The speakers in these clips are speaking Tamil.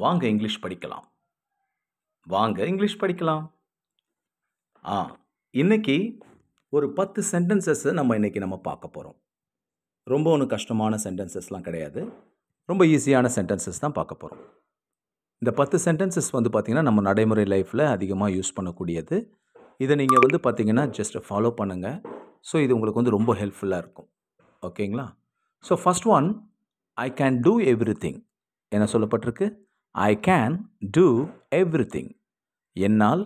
வாங்க இங்கிலீஷ் படிக்கலாம். வாங்க இங்கிலீஷ் படிக்கலாம். ஆ இன்னைக்கு ஒரு 10 சென்டென்சஸ நம்ம பார்க்க போறோம். ரொம்ப ஒண்ணும் கஷ்டமான சென்டென்சஸ்லாம் கிடையாது. ரொம்ப ஈஸியான சென்டென்சஸ் தான் பார்க்க போறோம். இந்த 10 சென்டென்சஸ் வந்து பார்த்தீங்கன்னா, நம்ம நடைமுறை லைஃப்ல அதிகமா யூஸ் பண்ணக்கூடியது. இத நீங்க வந்து பார்த்தீங்கன்னா, ஜஸ்ட் ஃபாலோ பண்ணுங்க. ஸோ இது உங்களுக்கு வந்து ரொம்ப ஹெல்ப்ஃபுல்லா இருக்கும். ஓகேங்களா? So first one, I can do everything. என்ன சொல்லப்பட்டிருக்கு? I can do everything. என்னால்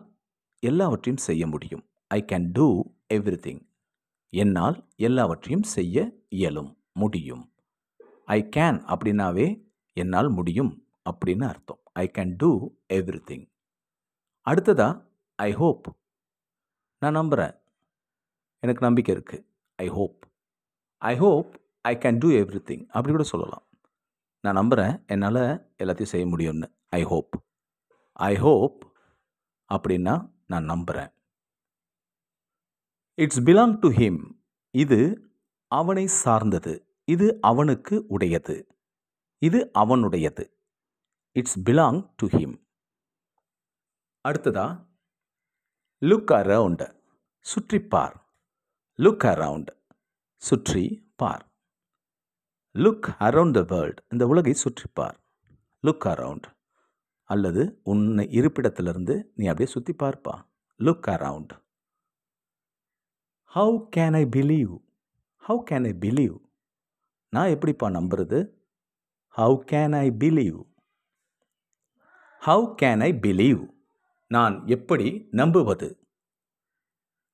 எல்லாவற்றையும் செய்ய முடியும். I can do everything. என்னால் எல்லாவற்றையும் செய்ய இயலும், முடியும். ஐ கேன் அப்படின்னாவே என்னால் முடியும் அப்படின்னு அர்த்தம். I can do everything. அடுத்ததா, ஐ ஹோப். நான் நம்புறேன். எனக்கு நம்பிக்கை இருக்கு. I hope. I hope I can do everything. அப்படி கூட சொல்லலாம். நான் நம்புறேன் என்னால எல்லாத்தையும் செய்ய முடியும்னு. I hope. ஐ ஹோப் அப்படின்னா நான் நம்புறேன். It's belong to him. இது அவனை சார்ந்தது. இது அவனுக்கு உடையது. இது அவனுடையது. It's belong to him. அடுத்ததா, லுக் அரவுண்ட். சுற்றிப்பார். Look around. சுற்றி பார். Look around the world. இந்த உலகை சுற்றிப்பார். Look around. அல்லது உன்னை இருப்பிடத்திலிருந்து நீ அப்படியே சுற்றி பார்ப்பா. Look around. How can I believe. How can I believe. நான் எப்படிப்பா நம்புறது? How can I believe. How can I believe. நான் எப்படி நம்புவது?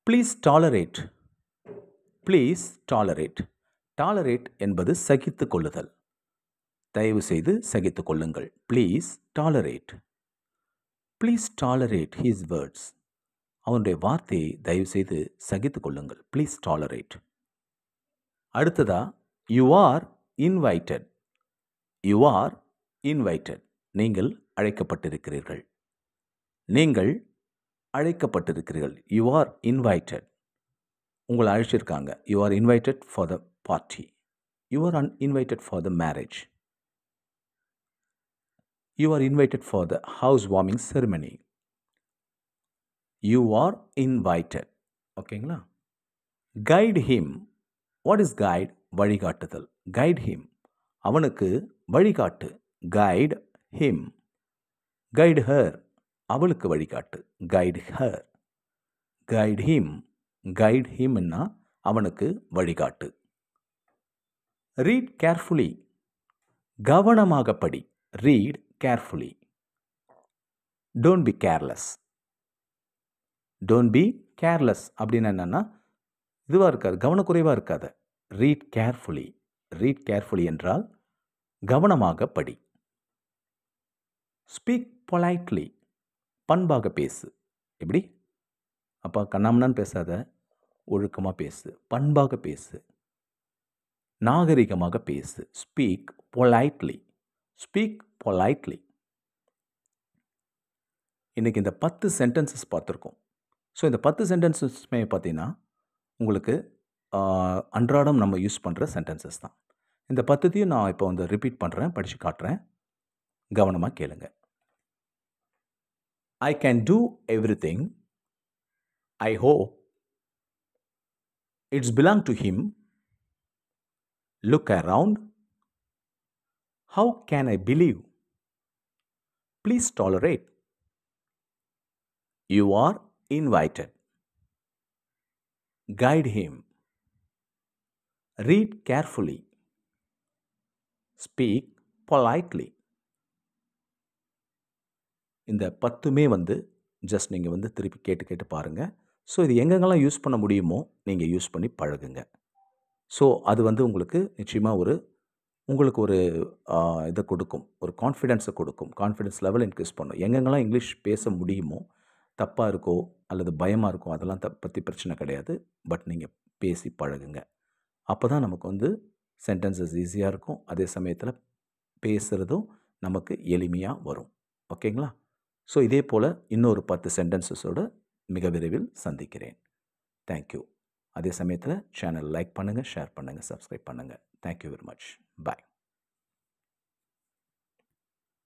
Please tolerate. Please tolerate. Tolerate என்பது சகித்துக் கொள்ளுதல். தயவு செய்து சகித்துக் கொள்ளுங்கள். Please tolerate. Please tolerate his words. அவனுடைய வார்த்தையை தயவு செய்து சகித்துக் கொள்ளுங்கள். Please tolerate. அடுத்ததா, you are invited. You are invited. நீங்கள் அழைக்கப்பட்டிருக்கிறீர்கள். நீங்கள் அழைக்கப்பட்டிருக்கிறீர்கள். You are invited. உங்களை அழைச்சிருக்காங்க. You are invited for the party. You are invited for the marriage. You are invited for the house warming ceremony. You are invited. ஓகேங்களா? Guide him. What is guide? வழிகாட்டுதல். Guide him. அவனுக்கு வழிகாட்டு. Guide him. Guide her. அவளுக்கு வழிகாட்டு. Guide her. Guide him. Guide ஹிம்னா அவனுக்கு வழிகாட்டு. Read carefully. கவனமாக படி. Read carefully. Don't be careless. Don't be careless அப்படின்னு என்னன்னா, இதுவாக இருக்காது, கவனக்குறைவாக இருக்காது. Read carefully. ரீட் கேர்ஃபுல்லி என்றால் கவனமாக படி. Speak politely. பண்பாக பேசு. எப்படி? அப்பா கண்ணாமண்ணான்னு பேசாத, ஒழுக்கமாக பேசு. பண்பாக பேசு. நாகரிகமாக பேசு. Speak politely. Speak politely. இன்றைக்கி இந்த 10 சென்டென்சஸ் பார்த்துருக்கோம். ஸோ இந்த 10 சென்டென்சஸுமே பார்த்தீங்கன்னா உங்களுக்கு அன்றாடம் நம்ம யூஸ் பண்ணுற சென்டென்சஸ் தான். இந்த 10த்தையும் நான் இப்போ வந்து ரிப்பீட் பண்ணுறேன், படித்து காட்டுறேன். கவனமாக கேளுங்க. I can do everything. I hope. It's belong to him. Look around. How can I believe. Please tolerate. You are invited. Guide him. Read carefully. Speak politely. இந்த 10மே வந்து ஜஸ்ட் நீங்கள் வந்து திருப்பி கேட்டு பாருங்கள். ஸோ இது எங்கெங்கெல்லாம் யூஸ் பண்ண முடியுமோ நீங்கள் யூஸ் பண்ணி பழகுங்க. ஸோ அது வந்து உங்களுக்கு நிச்சயமாக உங்களுக்கு ஒரு இதை கொடுக்கும், ஒரு கான்ஃபிடென்ஸை கொடுக்கும். கான்ஃபிடென்ஸ் லெவல் இன்க்ரீஸ் பண்ணும். எங்கெங்கெல்லாம் இங்கிலீஷ் பேச முடியுமோ, தப்பாக இருக்கோ அல்லது பயமாக இருக்கோ, அதெல்லாம் பற்றி பிரச்சனை கிடையாது. பட் நீங்கள் பேசி பழகுங்க. அப்போ தான் நமக்கு வந்து சென்டென்சஸ் ஈஸியாக இருக்கும். அதே சமயத்தில் பேசுகிறதும் நமக்கு எளிமையாக வரும். ஓகேங்களா? ஸோ இதே போல் இன்னொரு 10 சென்டென்சஸோடு மிக விரைவில் சந்திக்கிறேன். தேங்க்யூ. அதே சமயத்தில் சேனல் லைக் பண்ணுங்கள், ஷேர் பண்ணுங்கள், சப்ஸ்கிரைப் பண்ணுங்கள். Thank you very much. பாய்.